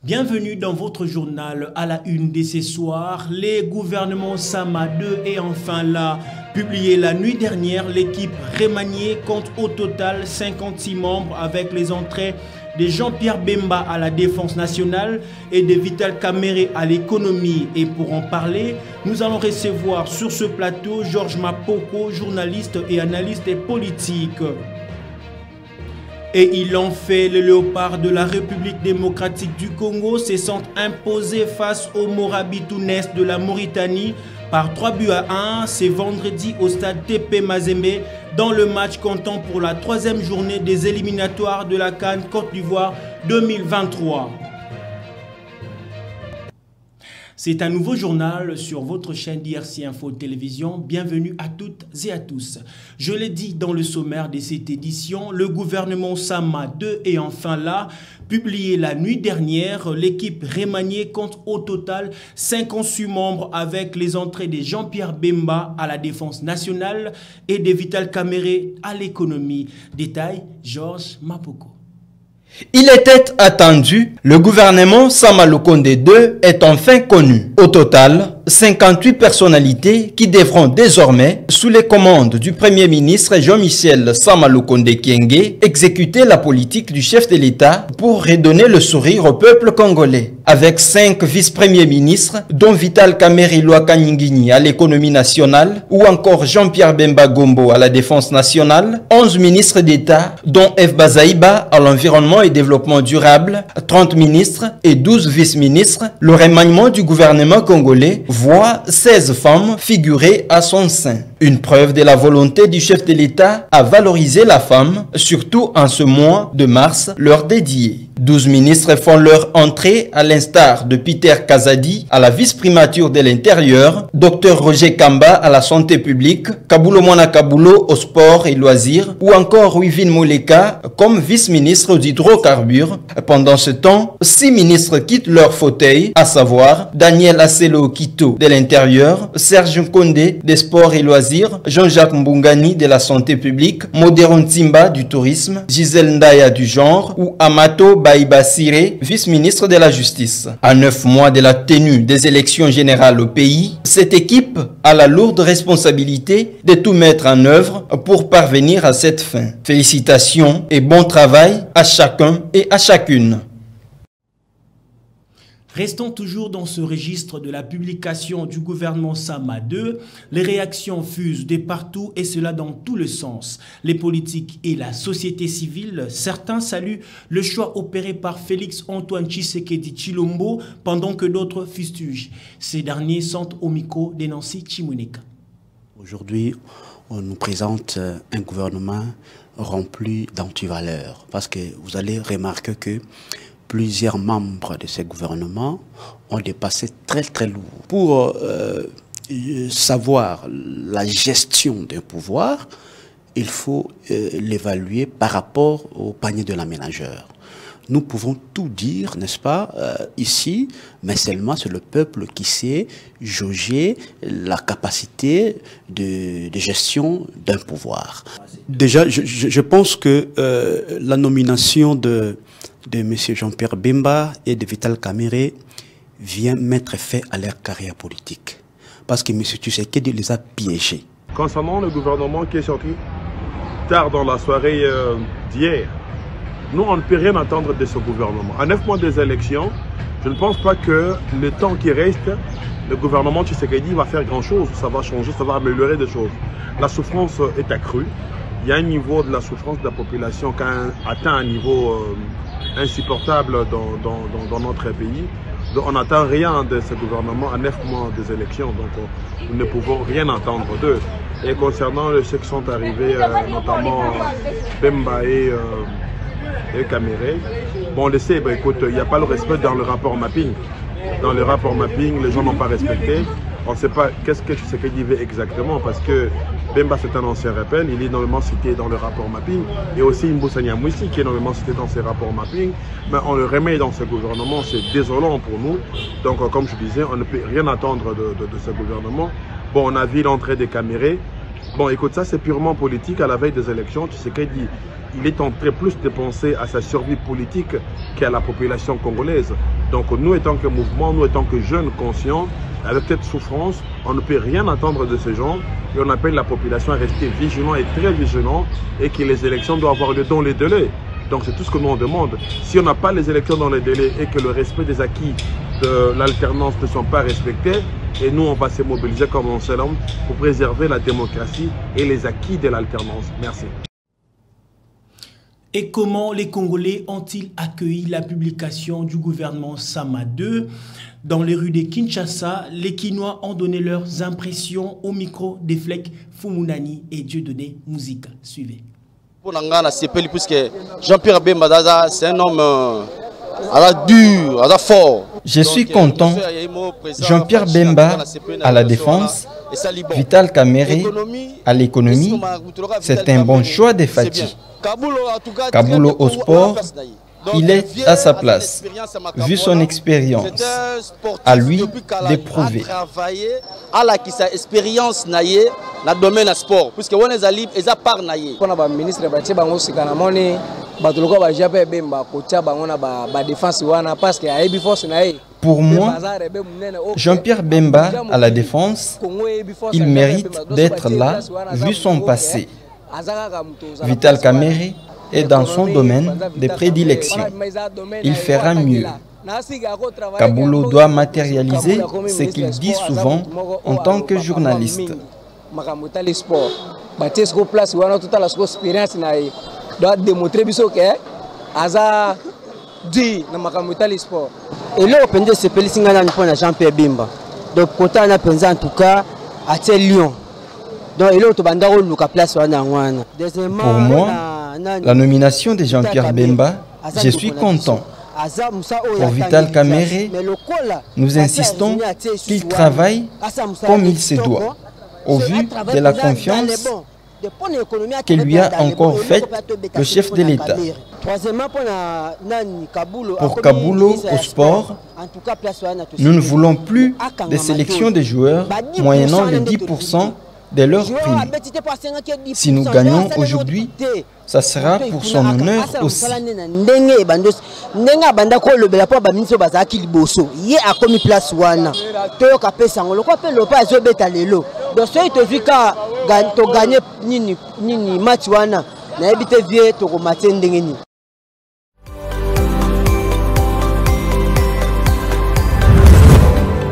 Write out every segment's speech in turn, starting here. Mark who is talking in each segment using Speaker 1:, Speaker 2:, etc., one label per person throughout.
Speaker 1: Bienvenue dans votre journal à la une de ce soir. Les gouvernements Sama 2 est enfin là. Publié la nuit dernière, l'équipe remaniée compte au total 56 membres avec les entrées de Jean-Pierre Bemba à la Défense nationale et de Vital Kamerhe à l'économie. Et pour en parler, nous allons recevoir sur ce plateau Georges Mapoko, journaliste et analyste politique. Et il en fait, le léopard de la République démocratique du Congo se sent imposé face au Morabitounès de la Mauritanie par 3-1 ce vendredi au stade TP Mazembe dans le match comptant pour la 3e journée des éliminatoires de la CAN Côte d'Ivoire 2023. C'est un nouveau journal sur votre chaîne d'IRC Info Télévision. Bienvenue à toutes et à tous. Je l'ai dit dans le sommaire de cette édition, le gouvernement Sama 2 est enfin là. Publié la nuit dernière, l'équipe remaniée compte au total 56 membres avec les entrées de Jean-Pierre Bemba à la Défense nationale et de Vital Kamerhe à l'économie. Détail, Georges Mapoko.
Speaker 2: Il était attendu, le gouvernement Sama Lukonde 2 est enfin connu. Au total, 58 personnalités qui devront désormais, sous les commandes du Premier ministre Jean-Michel Sama Lukonde Kyenge, exécuter la politique du chef de l'État pour redonner le sourire au peuple congolais. Avec 5 vice-premiers ministres, dont Vital Kamerhe Lwakanyingini à l'économie nationale, ou encore Jean-Pierre Bemba Gombo à la défense nationale, 11 ministres d'État, dont F. Bazaïba à l'environnement et développement durable, 30 ministres et 12 vice-ministres, le remaniement du gouvernement congolais voit 16 femmes figurer à son sein. Une preuve de la volonté du chef de l'État à valoriser la femme, surtout en ce mois de mars leur dédié. 12 ministres font leur entrée à l'instar de Peter Kazadi à la vice-primature de l'Intérieur, Dr Roger Kamba à la santé publique, Kabulo Mwana Kabulo au sport et loisirs, ou encore Wivine Moleka comme vice-ministre aux hydrocarbures. Pendant ce temps, 6 ministres quittent leur fauteuil, à savoir Daniel Asselo Kito de l'Intérieur, Serge Nkonde des sports et loisirs, Jean-Jacques Mbungani de la santé publique, Modéron Timba du tourisme, Gisèle Ndaya du genre, ou Amato Baïba Siré, vice-ministre de la Justice. À 9 mois de la tenue des élections générales au pays, cette équipe a la lourde responsabilité de tout mettre en œuvre pour parvenir à cette fin. Félicitations et bon travail à chacun et à chacune.
Speaker 1: Restons toujours dans ce registre de la publication du gouvernement Sama 2. Les réactions fusent de partout et cela dans tous les sens. Les politiques et la société civile, certains saluent le choix opéré par Félix Antoine Tshisekedi Tshilombo pendant que d'autres fustigent. Ces derniers sont au micro de Nancy Chimuneka.
Speaker 3: Aujourd'hui, on nous présente un gouvernement rempli d'antivaleurs parce que vous allez remarquer que plusieurs membres de ce gouvernement ont des passés très lourds. Pour savoir la gestion d'un pouvoir, il faut l'évaluer par rapport au panier de la ménagère. Nous pouvons tout dire, n'est-ce pas, ici, mais seulement c'est le peuple qui sait jauger la capacité de gestion d'un pouvoir. Déjà, je pense que la nomination de M. Jean-Pierre Bemba et de Vital Kamerhe vient mettre fin à leur carrière politique. Parce que M. Tshisekedi les a piégés.
Speaker 4: Concernant le gouvernement qui est sorti tard dans la soirée d'hier, nous, on ne peut rien attendre de ce gouvernement. À 9 mois des élections, je ne pense pas que le temps qui reste, le gouvernement Tshisekedi va faire grand-chose. Ça va changer, ça va améliorer des choses. La souffrance est accrue. Il y a un niveau de la souffrance de la population qui a atteint un niveau insupportable dans notre pays. Donc, on n'attend rien de ce gouvernement à 9 mois des élections. Donc nous ne pouvons rien entendre d'eux. Et concernant ceux qui sont arrivés, notamment Bemba et Kamerhe, bon, on le sait, ben, écoute, il n'y a pas le respect dans le rapport mapping. Dans le rapport mapping, les gens n'ont pas respecté. On ne sait pas qu'est-ce que Tshisekedi veut exactement parce que Bemba c'est un ancien rebelle, il est énormément cité dans le rapport mapping et aussi Mbusa Nyamwisi qui est énormément cité dans ces rapports mapping, mais on le remet dans ce gouvernement, c'est désolant pour nous. Donc comme je disais, on ne peut rien attendre de ce gouvernement. Bon, on a vu l'entrée des Kamerhe. Bon, écoute, ça c'est purement politique à la veille des élections. Tshisekedi il est en train plus de penser à sa survie politique qu'à la population congolaise. Donc nous, étant que mouvement, nous étant que jeunes conscients, avec cette souffrance, on ne peut rien attendre de ces gens et on appelle la population à rester vigilant et très vigilant et que les élections doivent avoir lieu dans les délais. Donc c'est tout ce que nous on demande. Si on n'a pas les élections dans les délais et que le respect des acquis de l'alternance ne sont pas respectés, et nous on va se mobiliser comme un seul homme pour préserver la démocratie et les acquis de l'alternance. Merci.
Speaker 1: Et comment les Congolais ont-ils accueilli la publication du gouvernement Sama 2? Dans les rues de Kinshasa, les Kinois ont donné leurs impressions au micro des Fleck Fumunani et Dieudonné Musica. Suivez.
Speaker 5: Puisque Jean-Pierre Bemba, c'est un homme dur, fort.
Speaker 2: Je suis content. Jean-Pierre Bemba à la défense, Vital Kamerhe à l'économie, c'est un bon choix de Fati. Kabulo au sport, il est à sa place, vu son expérience. À lui d'éprouver.
Speaker 5: À la qui sa expérience naie dans le domaine du sport, puisque on est allé et ça part naie. Quand on ministre bâti bango sikana moni, batuloko ba Jean-Pierre Bemba kocha bango na ba défense wana parce que aibi force naie.
Speaker 2: Pour moi, Jean-Pierre Bemba à la défense, il mérite d'être là vu son passé. Vital Kamerhe est dans son domaine de prédilection. Il fera mieux. Kabulo doit matérialiser ce qu'il dit souvent en tant que journaliste.
Speaker 5: Et là, on peut se pélisser à Jean-Pierre Bemba. Donc, côté on a pensé en tout cas à Lyon. Donc, et là, on a place
Speaker 2: Pour moi, la nomination de Jean-Pierre Bemba, je suis content. Pour Vital Kamerhe, nous insistons qu'il travaille comme il se doit, au vu de la confiance que lui a encore faite le chef de l'État. Pour Kabulo au sport, nous ne voulons plus de sélection de joueurs moyennant les 10% de leur prime. Si nous gagnons aujourd'hui, ça sera pour son honneur aussi.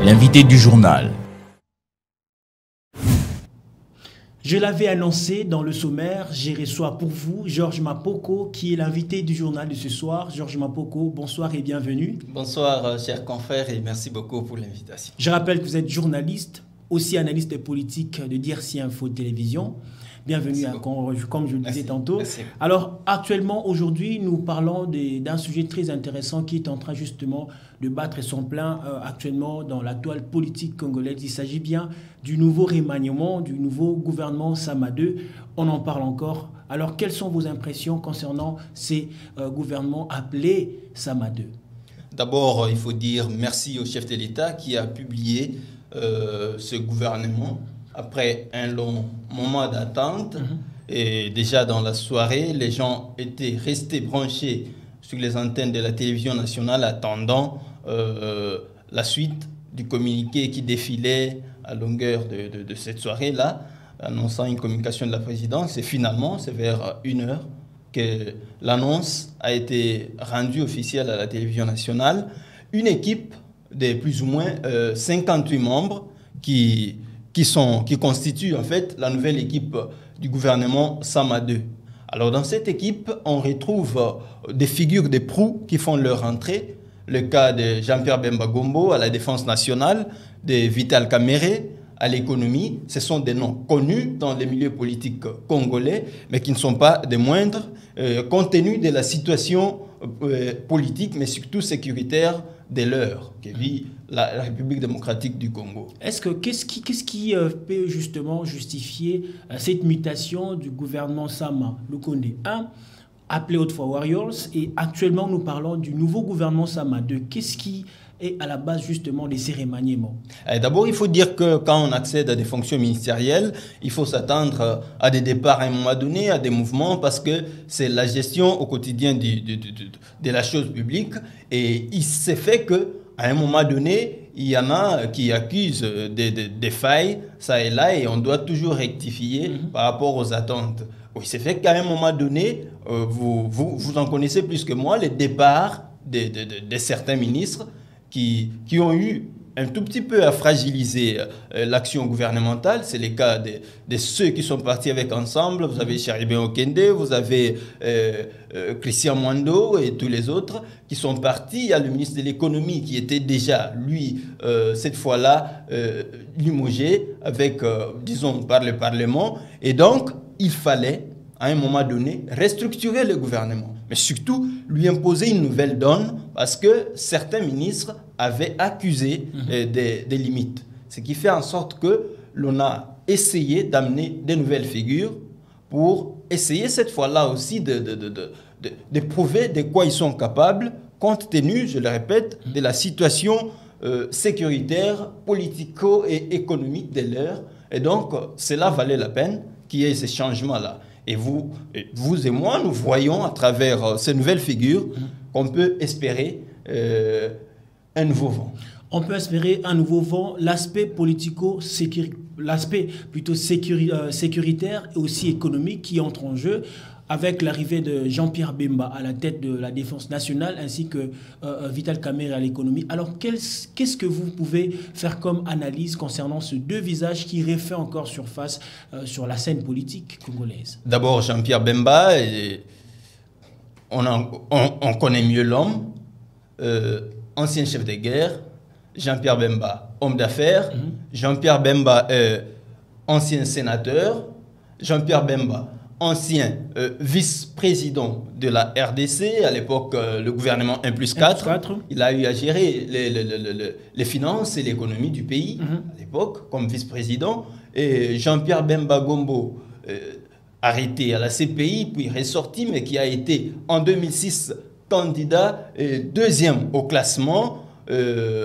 Speaker 6: L'invité du journal.
Speaker 1: Je l'avais annoncé dans le sommaire, j'ai reçois pour vous Georges Mapoko, qui est l'invité du journal de ce soir. Georges Mapoko, bonsoir et bienvenue.
Speaker 2: Bonsoir, chers confrères, et merci beaucoup pour l'invitation.
Speaker 1: Je rappelle que vous êtes journaliste, aussi analyste politique de DRC Info Télévision. Bienvenue, comme je le disais tantôt.
Speaker 2: Merci.
Speaker 1: Alors, actuellement, aujourd'hui, nous parlons d'un sujet très intéressant qui est en train justement de battre son plein actuellement dans la toile politique congolaise. Il s'agit bien du nouveau remaniement, du nouveau gouvernement Sama 2. On en parle encore. Alors, quelles sont vos impressions concernant ces gouvernements appelés Sama 2?
Speaker 2: D'abord, il faut dire merci au chef de l'État qui a publié ce gouvernement après un long moment d'attente. Et déjà dans la soirée, les gens étaient restés branchés sur les antennes de la télévision nationale attendant la suite du communiqué qui défilait à longueur de cette soirée-là, annonçant une communication de la présidence. Et finalement, c'est vers 1h que l'annonce a été rendue officielle à la télévision nationale. Une équipe de plus ou moins 58 membres qui constituent en fait la nouvelle équipe du gouvernement Sama 2. Alors dans cette équipe, on retrouve des figures de proue qui font leur entrée. Le cas de Jean-Pierre Bemba Gombo à la défense nationale, de Vital Kamerhe à l'économie. Ce sont des noms connus dans les milieux politiques congolais, mais qui ne sont pas des moindres, compte tenu de la situation politique, mais surtout sécuritaire de l'heure que vit la République démocratique du Congo.
Speaker 1: Qu'est-ce qui peut justement justifier cette mutation du gouvernement Sama Lukonde 1, appelé autrefois Warriors, et actuellement nous parlons du nouveau gouvernement Sama 2. Qu'est-ce qui est à la base justement des ces remaniements?
Speaker 2: D'abord, il faut dire que quand on accède à des fonctions ministérielles, il faut s'attendre à des départs à un moment donné, à des mouvements, parce que c'est la gestion au quotidien de la chose publique. Et il s'est fait qu'à un moment donné, il y en a qui accusent des failles, ça et là, et on doit toujours rectifier par rapport aux attentes. Oui, c'est fait qu'à un moment donné, vous en connaissez plus que moi, les départs de certains ministres qui ont eu un tout petit peu à fragiliser l'action gouvernementale. C'est le cas de ceux qui sont partis avec Ensemble. Vous avez Cheribin Okende, vous avez Christian Mwando et tous les autres qui sont partis. Il y a le ministre de l'économie qui était déjà, lui, cette fois-là, limogé avec, disons, par le Parlement. Et donc, il fallait, à un moment donné, restructurer le gouvernement. Mais surtout, lui imposer une nouvelle donne parce que certains ministres avaient accusé des limites. Ce qui fait en sorte que l'on a essayé d'amener des nouvelles figures pour essayer cette fois-là aussi de prouver de quoi ils sont capables, compte tenu, je le répète, de la situation sécuritaire, politico et économique de l'heure. Et donc, cela valait la peine qu'il y ait ces changements-là. Et vous et moi, nous voyons à travers ces nouvelles figures qu'on peut espérer un nouveau vent.
Speaker 1: On peut espérer un nouveau vent, l'aspect l'aspect plutôt sécuritaire et aussi économique qui entre en jeu avec l'arrivée de Jean-Pierre Bemba à la tête de la Défense nationale ainsi que Vital Kamerhe à l'économie. Alors, qu'est-ce que vous pouvez faire comme analyse concernant ces deux visages qui refait encore surface sur la scène politique congolaise?
Speaker 2: D'abord, Jean-Pierre Bemba, on connaît mieux l'homme, ancien chef de guerre. Jean-Pierre Bemba, homme d'affaires. Jean-Pierre Bemba, ancien sénateur. Jean-Pierre Bemba, ancien vice-président de la RDC, à l'époque le gouvernement 1+4. Il a eu à gérer les finances et l'économie du pays à l'époque comme vice-président. Et Jean-Pierre Bemba Gombo, arrêté à la CPI, puis ressorti, mais qui a été en 2006 candidat deuxième au classement,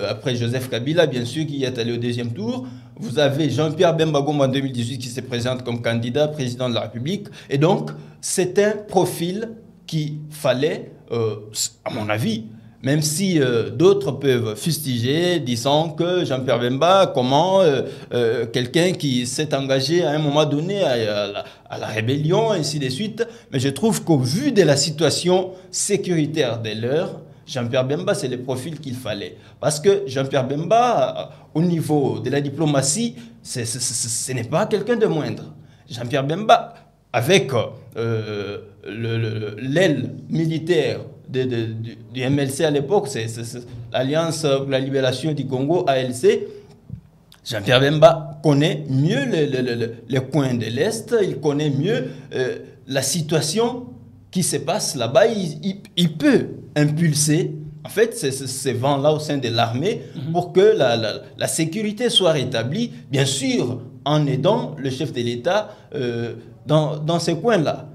Speaker 2: après Joseph Kabila, bien sûr, qui est allé au deuxième tour. Vous avez Jean-Pierre Bemba Gombo en 2018 qui se présente comme candidat président de la République. Et donc, c'est un profil qu'il fallait, à mon avis, même si d'autres peuvent fustiger, disant que Jean-Pierre Bemba, comment quelqu'un qui s'est engagé à un moment donné à la rébellion, ainsi de suite. Mais je trouve qu'au vu de la situation sécuritaire de l'heure, Jean-Pierre Bemba, c'est le profil qu'il fallait. Parce que Jean-Pierre Bemba, au niveau de la diplomatie, ce n'est pas quelqu'un de moindre. Jean-Pierre Bemba, avec l'aile militaire du MLC à l'époque, c'est l'Alliance pour la libération du Congo, ALC, Jean-Pierre Bemba connaît mieux les coins de l'Est, il connaît mieux la situation qui se passe là-bas. Il peut impulser en fait ces vents-là au sein de l'armée pour que la sécurité soit rétablie, bien sûr en aidant le chef de l'État dans ces coins-là.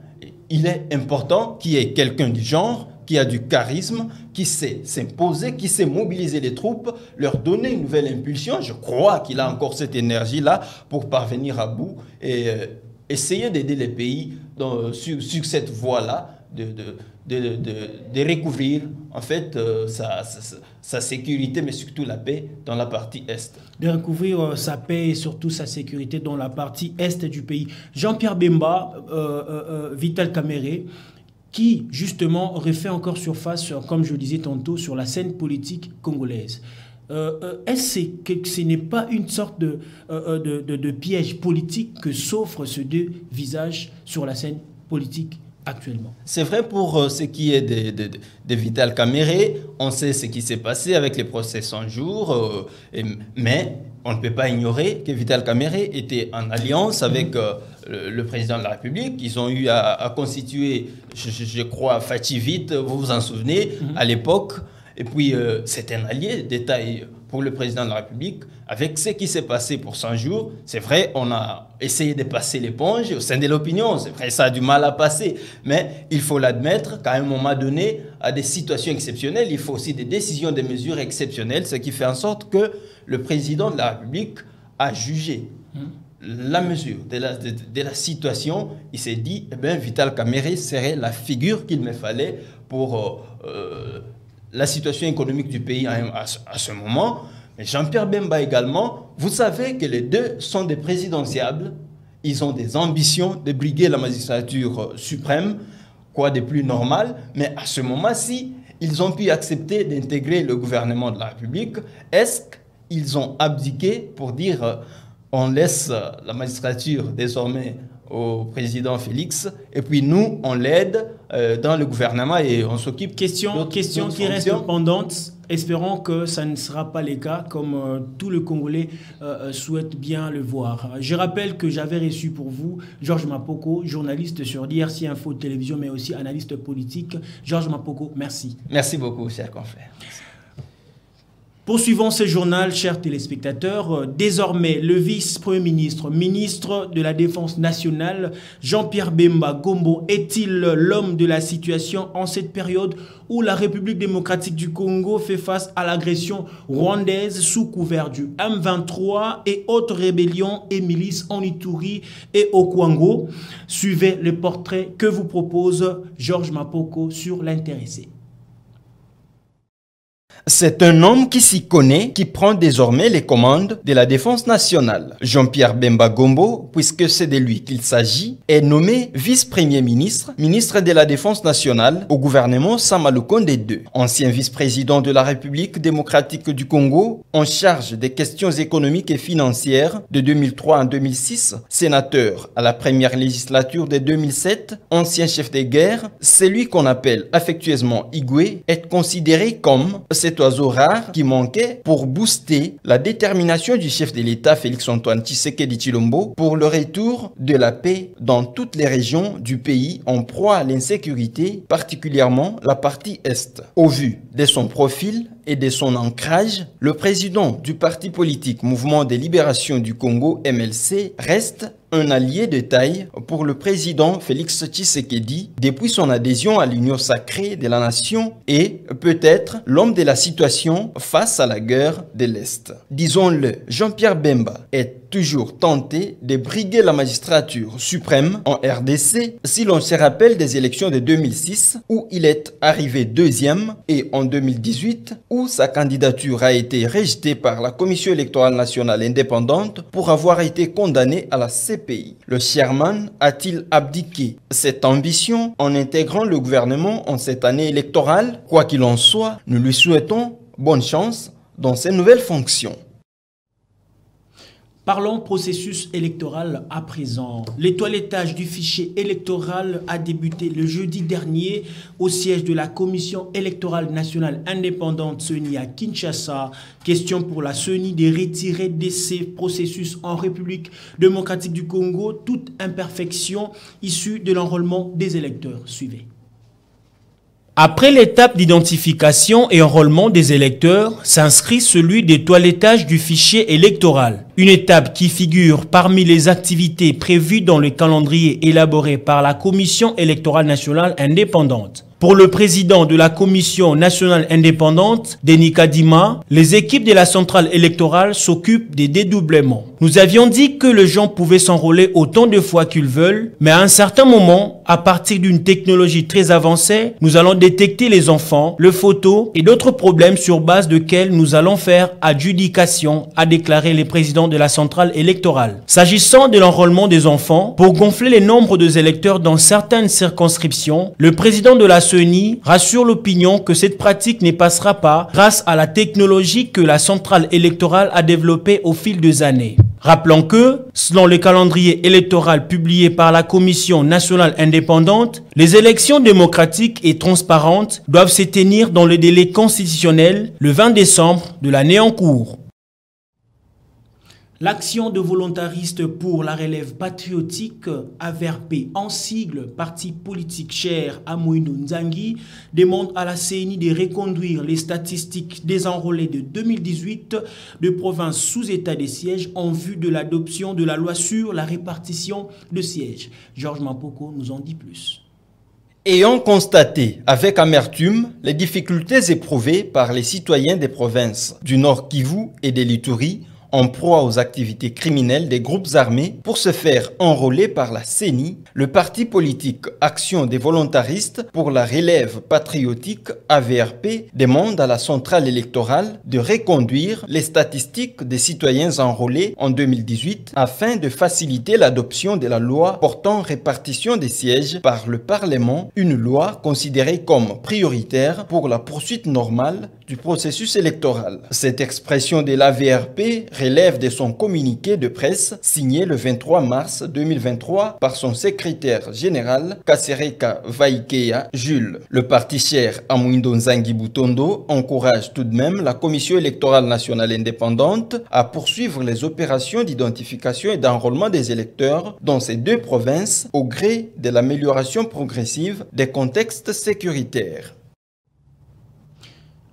Speaker 2: Il est important qu'il y ait quelqu'un du genre qui a du charisme, qui sait s'imposer, qui sait mobiliser les troupes, leur donner une nouvelle impulsion. Je crois qu'il a encore cette énergie-là pour parvenir à bout et essayer d'aider les pays sur cette voie-là, de recouvrir en fait sa sécurité, mais surtout la paix dans la partie Est.
Speaker 1: De recouvrir sa paix et surtout sa sécurité dans la partie Est du pays. Jean-Pierre Bemba, Vital Kamerhe, qui justement refait encore surface, comme je le disais tantôt, sur la scène politique congolaise. Est-ce que ce n'est pas une sorte de piège politique que s'offrent ces deux visages sur la scène politique actuellement?
Speaker 2: C'est vrai pour ce qui est de Vital Kamerhe. On sait ce qui s'est passé avec les procès 100 jours, mais on ne peut pas ignorer que Vital Kamerhe était en alliance avec le président de la République. Ils ont eu à constituer, je crois, Fachi Vite, vous vous en souvenez, à l'époque. Et puis, c'est un allié de taille pour le président de la République. Avec ce qui s'est passé pour 100 jours, c'est vrai, on a essayé de passer l'éponge au sein de l'opinion. C'est vrai, ça a du mal à passer. Mais il faut l'admettre qu'à un moment donné, à des situations exceptionnelles, il faut aussi des décisions, des mesures exceptionnelles, ce qui fait en sorte que le président de la République a jugé la mesure de la situation. Il s'est dit, eh bien, Vital Kamerhe serait la figure qu'il me fallait pour la situation économique du pays à ce moment. Mais Jean-Pierre Bemba également, vous savez que les deux sont des présidentiables. Ils ont des ambitions de briguer la magistrature suprême, quoi de plus normal. Mais à ce moment-ci, ils ont pu accepter d'intégrer le gouvernement de la République. Est-ce qu'ils ont abdiqué pour dire on laisse la magistrature désormais au président Félix et puis nous, on l'aide dans le gouvernement et on s'occupe.
Speaker 1: Question qui reste pendante. Espérons que ça ne sera pas le cas, comme tout le Congolais souhaite bien le voir. Je rappelle que j'avais reçu pour vous Georges Mapoko, journaliste sur DRC Info Télévision, mais aussi analyste politique. Georges Mapoko, merci.
Speaker 2: Merci beaucoup, chers confrères.
Speaker 1: Poursuivons ce journal, chers téléspectateurs. Désormais, le vice-premier ministre, ministre de la Défense nationale, Jean-Pierre Bemba Gombo, est-il l'homme de la situation en cette période où la République démocratique du Congo fait face à l'agression rwandaise sous couvert du M23 et autres rébellions et milices en Ituri et au Kwango? Suivez le portrait que vous propose Georges Mapoko sur l'intéressé.
Speaker 2: C'est un homme qui s'y connaît, qui prend désormais les commandes de la défense nationale. Jean-Pierre Bemba Gombo, puisque c'est de lui qu'il s'agit, est nommé vice-premier ministre, ministre de la défense nationale au gouvernement Sama Lukonde II. Ancien vice-président de la République démocratique du Congo, en charge des questions économiques et financières de 2003 à 2006, sénateur à la première législature de 2007, ancien chef de guerre, celui qu'on appelle affectueusement Igwe, est considéré comme cet oiseau rare qui manquait pour booster la détermination du chef de l'État Félix-Antoine Tshisekedi Tshilombo pour le retour de la paix dans toutes les régions du pays en proie à l'insécurité, particulièrement la partie Est. Au vu de son profil et de son ancrage, le président du parti politique Mouvement de Libération du Congo, MLC, reste un allié de taille pour le président Félix Tshisekedi depuis son adhésion à l'Union sacrée de la nation et peut-être l'homme de la situation face à la guerre de l'Est. Disons-le, Jean-Pierre Bemba est toujours tenté de briguer la magistrature suprême en RDC si l'on se rappelle des élections de 2006 où il est arrivé deuxième et en 2018 où sa candidature a été rejetée par la Commission électorale nationale indépendante pour avoir été condamné à la CPI. Le chairman a-t-il abdiqué cette ambition en intégrant le gouvernement en cette année électorale? Quoi qu'il en soit, nous lui souhaitons bonne chance dans ses nouvelles fonctions.
Speaker 1: Parlons processus électoral à présent. Le toilettage du fichier électoral a débuté le jeudi dernier au siège de la Commission électorale nationale indépendante CENI à Kinshasa. Question pour la CENI de retirer de ces processus en République démocratique du Congo toute imperfection issue de l'enrôlement des électeurs. Suivez. Après l'étape d'identification et enrôlement des électeurs, s'inscrit celui des toilettages du fichier électoral. Une étape qui figure parmi les activités prévues dans le calendrier élaboré par la Commission électorale nationale indépendante. Pour le président de la Commission nationale indépendante, Denis Kadima, les équipes de la centrale électorale s'occupent des dédoublements. Nous avions dit que les gens pouvaient s'enrôler autant de fois qu'ils veulent, mais à un certain moment, à partir d'une technologie très avancée, nous allons détecter les enfants, les photos et d'autres problèmes sur base desquels nous allons faire adjudication, a déclaré le président de la centrale électorale. S'agissant de l'enrôlement des enfants, pour gonfler les nombres des électeurs dans certaines circonscriptions, le président de la CENI rassure l'opinion que cette pratique ne passera pas grâce à la technologie que la centrale électorale a développée au fil des années. Rappelons que, selon le calendrier électoral publié par la Commission nationale indépendante, les élections démocratiques et transparentes doivent se tenir dans le délai constitutionnel le 20 décembre de l'année en cours. L'action de volontaristes pour la relève patriotique, AVRP en sigle, parti politique cher à Moïno Nzangi, demande à la CENI de reconduire les statistiques des enrôlés de 2018 de provinces sous état de siège en vue de l'adoption de la loi sur la répartition de sièges. Georges Mapoko nous en dit plus.
Speaker 2: Ayant constaté avec amertume les difficultés éprouvées par les citoyens des provinces du Nord Kivu et de l'Ituri, en proie aux activités criminelles des groupes armés pour se faire enrôler par la CENI, le parti politique Action des volontaristes pour la relève patriotique AVRP demande à la centrale électorale de reconduire les statistiques des citoyens enrôlés en 2018 afin de faciliter l'adoption de la loi portant répartition des sièges par le Parlement, une loi considérée comme prioritaire pour la poursuite normale du processus électoral. Cette expression de l'AVRP relève de son communiqué de presse signé le 23 mars 2023 par son secrétaire général Kasereka Vaikea Jules. Le parti cher à Moïndo Nzangi Butondo encourage tout de même la Commission électorale nationale indépendante à poursuivre les opérations d'identification et d'enrôlement des électeurs dans ces deux provinces au gré de l'amélioration progressive des contextes sécuritaires.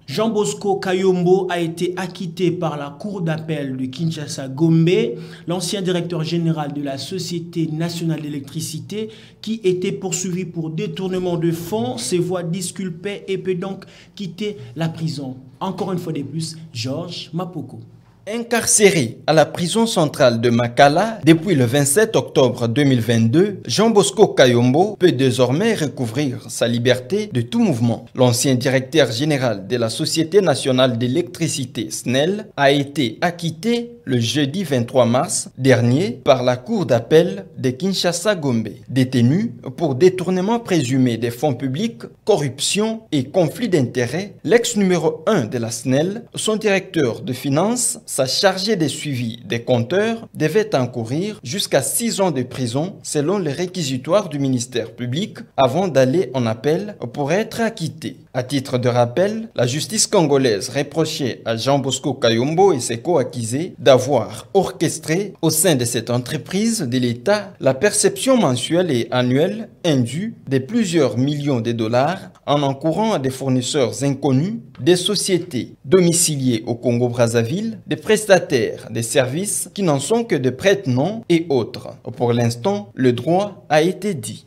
Speaker 1: Jean Bosco Kayombo a été acquitté par la Cour d'appel de Kinshasa-Gombe, l'ancien directeur général de la Société nationale d'électricité, qui était poursuivi pour détournement de fonds, se voit disculpé et peut donc quitter la prison. Encore une fois de plus, Georges Mapoko.
Speaker 2: Incarcéré à la prison centrale de Makala depuis le 27 octobre 2022, Jean Bosco Kayombo peut désormais recouvrir sa liberté de tout mouvement. L'ancien directeur général de la Société nationale d'électricité SNEL a été acquitté le jeudi 23 mars dernier par la Cour d'appel de Kinshasa-Gombe. Détenu pour détournement présumé des fonds publics, corruption et conflit d'intérêts, l'ex numéro 1 de la SNEL, son directeur de finances, sa chargée de suivi des compteurs, devait encourir jusqu'à 6 ans de prison selon les réquisitoires du ministère public avant d'aller en appel pour être acquitté. À titre de rappel, la justice congolaise reprochait à Jean Bosco Kayombo et ses co-accusés d'avoir orchestré au sein de cette entreprise de l'État la perception mensuelle et annuelle indue de plusieurs millions de dollars en encourant à des fournisseurs inconnus, des sociétés domiciliées au Congo-Brazzaville, des prestataires des services qui n'en sont que de prête-noms et autres. Pour l'instant, le droit a été dit.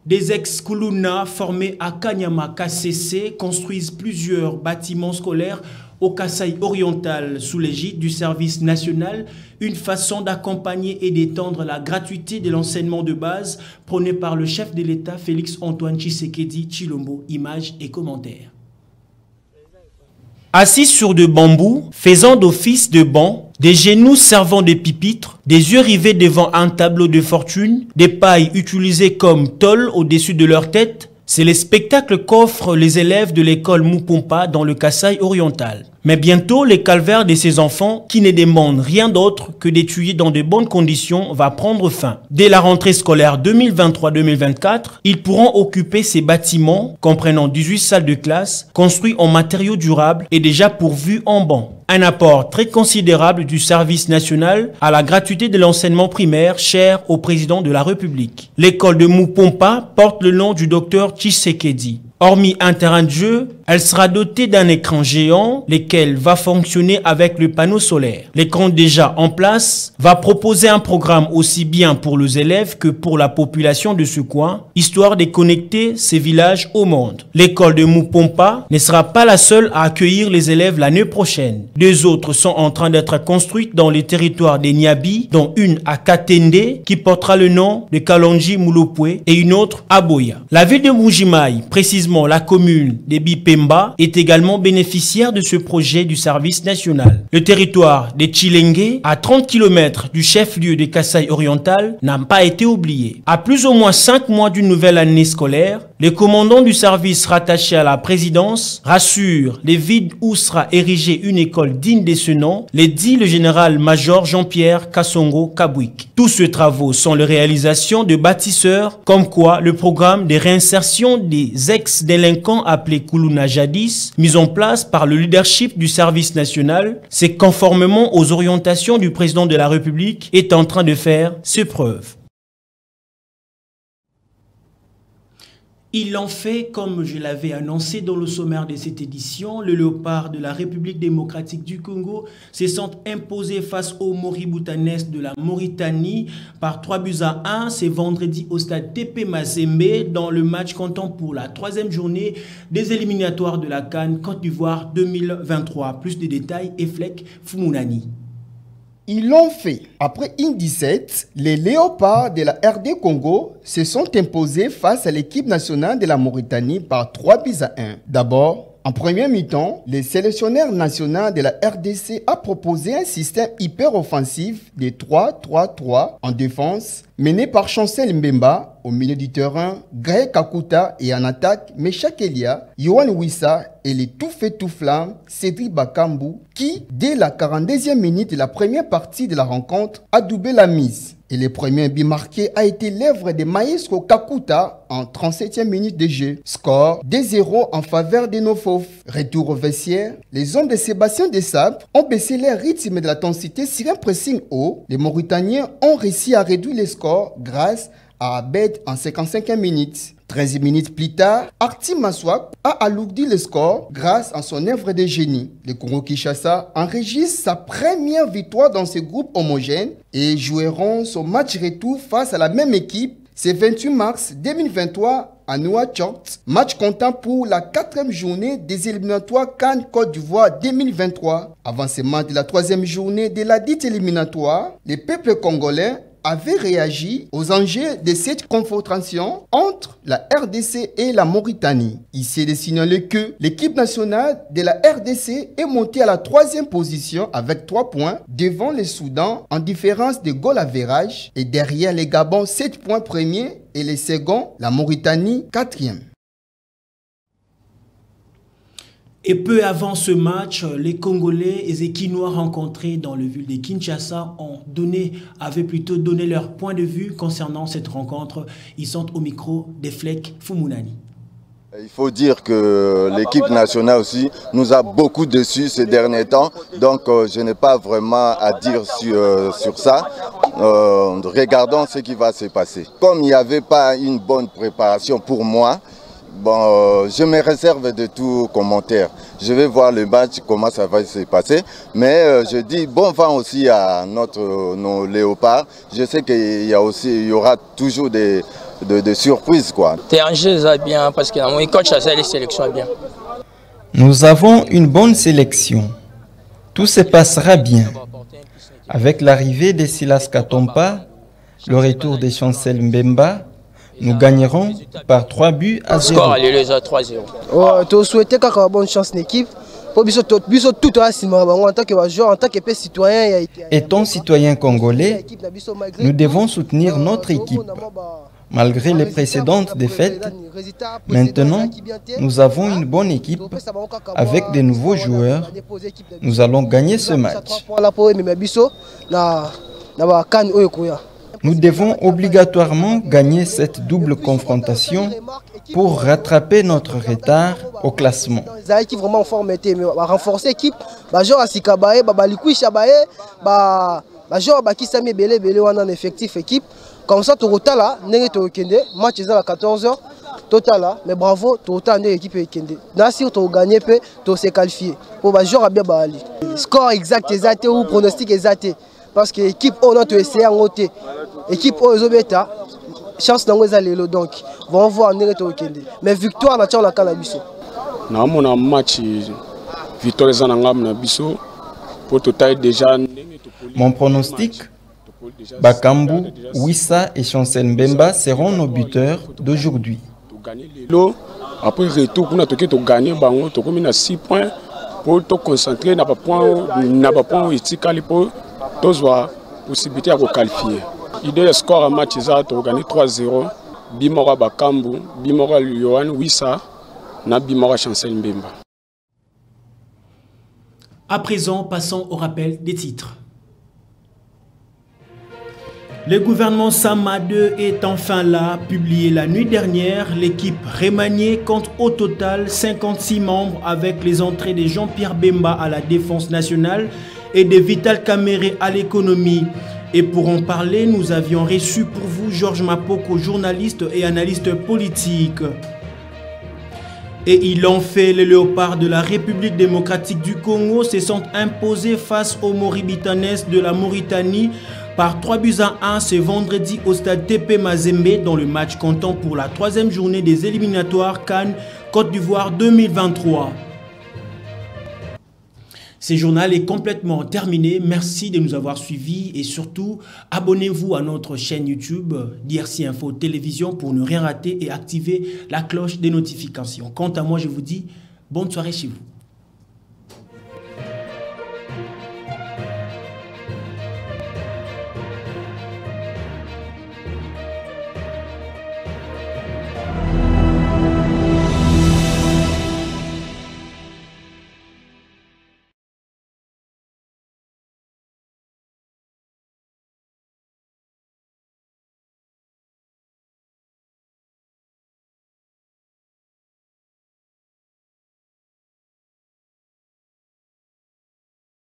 Speaker 1: Des ex-Kuluna formés à Kanyama KCC construisent plusieurs bâtiments scolaires au Kasaï oriental sous l'égide du service national, une façon d'accompagner et d'étendre la gratuité de l'enseignement de base prônée par le chef de l'État Félix-Antoine Tshisekedi Tshilombo. Images et commentaires. Assis sur de bambous, faisant d'office de banc, des genoux servant de pupitres, des yeux rivés devant un tableau de fortune, des pailles utilisées comme tôle au-dessus de leur tête, c'est le spectacle qu'offrent les élèves de l'école Mupompa dans le Kasaï oriental. Mais bientôt, les calvaires de ces enfants, qui ne demandent rien d'autre que d'étudier dans de bonnes conditions, va prendre fin. Dès la rentrée scolaire 2023-2024, ils pourront occuper ces bâtiments, comprenant 18 salles de classe, construits en matériaux durables et déjà pourvus en bancs. Un apport très considérable du service national à la gratuité de l'enseignement primaire cher au président de la République. L'école de Mupompa porte le nom du docteur Tshisekedi. Hormis un terrain de jeu, elle sera dotée d'un écran géant, lequel va fonctionner avec le panneau solaire. L'écran déjà en place va proposer un programme aussi bien pour les élèves que pour la population de ce coin, histoire de connecter ces villages au monde. L'école de Mupompa ne sera pas la seule à accueillir les élèves l'année prochaine. Deux autres sont en train d'être construites dans les territoires des Niabi, dont une à Katende qui portera le nom de Kalonji Mulopwe et une autre à Boya. La ville de Mujimai, précisément la commune de Bipemba, est également bénéficiaire de ce projet du service national. Le territoire de Tshilenge, à 30 km du chef-lieu de Kasaï oriental, n'a pas été oublié. À plus ou moins 5 mois d'une nouvelle année scolaire, Les commandants du service rattaché à la présidence rassurent les villes où sera érigée une école digne de ce nom, les dit le général-major Jean-Pierre Kassongo Kabouik. Tous ces travaux sont les réalisations de bâtisseurs, comme quoi le programme de réinsertion des ex-délinquants appelé Koulouna jadis, mis en place par le leadership du service national, c'est conformément aux orientations du président de la République, est en train de faire ses preuves. Ils l'ont fait, comme je l'avais annoncé dans le sommaire de cette édition. Le Léopard de la République démocratique du Congo se sont imposés face aux Moriboutanes de la Mauritanie par 3-1. C'est vendredi au stade TP Mazembe dans le match comptant pour la 3e journée des éliminatoires de la CAN Côte d'Ivoire 2023. Plus de détails, Eflek Fumunani.
Speaker 7: Ils l'ont fait. Après une 17, les Léopards de la RD Congo se sont imposés face à l'équipe nationale de la Mauritanie par 3-1. D'abord, en première mi-temps, le sélectionneur national de la RDC a proposé un système hyper offensif de 3-3-3 en défense, mené par Chancel Mbemba au milieu du terrain, Gaël Kakuta et en attaque, Mecha Kelia, Yohan Wissa et les tout fait tout flamme, Cédric Bakambu, qui, dès la 42e minute de la première partie de la rencontre, a doublé la mise. Et le premier but marqué a été l'œuvre de Maestro Kakuta en 37e minute de jeu. Score 2-0 en faveur de nos fauves. Retour au vestiaire, les hommes de Sébastien Desabre ont baissé leur rythme de l'intensité sur un pressing haut. Les Mauritaniens ont réussi à réduire les scores grâce à Abed en 55e minute. 13 minutes plus tard, Arti Maswak a alourdi le score grâce à son œuvre de génie. Le Congo-Kinshasa enregistre sa première victoire dans ce groupe homogène et joueront son match retour face à la même équipe ce 28 mars 2023 à Nouakchott. Match comptant pour la 4e journée des éliminatoires CAN Côte d'Ivoire 2023. Avancement de la 3e journée de la dite éliminatoire, le peuple congolais avait réagi aux enjeux de cette confrontation entre la RDC et la Mauritanie. Ici, de signaler que l'équipe nationale de la RDC est montée à la 3e position avec 3 points devant le Soudan en différence de goal average et derrière les Gabon 7 points premiers et les seconds, la Mauritanie 4e.
Speaker 1: Et peu avant ce match, les Congolais et les Kinois rencontrés dans le ville de Kinshasa avaient plutôt donné leur point de vue concernant cette rencontre. Ils sont au micro des Fleck Fumunani.
Speaker 8: Il faut dire que l'équipe nationale aussi nous a beaucoup déçus ces derniers temps. Donc je n'ai pas vraiment à dire sur ça. Regardons ce qui va se passer. Comme il n'y avait pas une bonne préparation pour moi, bon, je me réserve de tout commentaire. Je vais voir le match, comment ça va se passer. Mais je dis bon vent aussi à nos léopards. Je sais qu'il y aura toujours des surprises, quoi.
Speaker 5: Bien parce que mon coach a les sélections bien.
Speaker 2: Nous avons une bonne sélection. Tout se passera bien. Avec l'arrivée de Silas Katompa, le retour de Chancel Mbemba, nous gagnerons par 3-0.
Speaker 5: Score allez les 3-0.
Speaker 9: Tu souhaites une bonne chance l'équipe. En tant que joueur, en tant que citoyen.
Speaker 2: Étant citoyen congolais, nous devons soutenir notre équipe. Malgré les précédentes défaites, maintenant, nous avons une bonne équipe avec de nouveaux joueurs. Nous allons gagner ce match. Nous devons obligatoirement gagner cette double confrontation pour rattraper notre retard au classement.
Speaker 9: Renforcer l'équipe, comme ça, total match est à 14h, total mais bravo, total l'équipe est kende. Nassir to gagner peut to se qualifier. Pour ba joueur bien bali. Score exact exact ou pronostic exact parce que l'équipe on a to essayer en côté. Équipe Ozobeta chance dans les allélo donc vont voir to kende. Mais victoire na tcha la kana biso.
Speaker 10: Na mon match victoire za ngam na biso pour total déjà.
Speaker 2: Mon pronostic, Bakambu, Wissa et Chancel Mbemba seront nos buteurs d'aujourd'hui.
Speaker 10: Après retour, pour nous gagner, nous avons 6 points pour nous concentrer sur le point pour nous possibilité de qualifier. L'idée du score à match, nous avons gagné 3-0 Bimora Bakambu, Bimora Yohan Wissa, na Bimora Chancel Mbemba.
Speaker 1: À présent, passons au rappel des titres. Le gouvernement Sama 2 est enfin là. Publié la nuit dernière, l'équipe remaniée compte au total 56 membres avec les entrées de Jean-Pierre Bemba à la défense nationale et de Vital Kamere à l'économie. Et pour en parler, nous avions reçu pour vous Georges Mapoko, journaliste et analyste politique. Et ils l'ont fait, les léopards de la République démocratique du Congo se sont imposés face aux Moribitanes de la Mauritanie par 3-1 ce vendredi au stade TP Mazembe dans le match comptant pour la 3e journée des éliminatoires CAN Côte d'Ivoire 2023. Ce journal est complètement terminé. Merci de nous avoir suivis et surtout, abonnez-vous à notre chaîne YouTube DRC Info Télévision pour ne rien rater et activer la cloche des notifications. Quant à moi, je vous dis bonne soirée chez vous.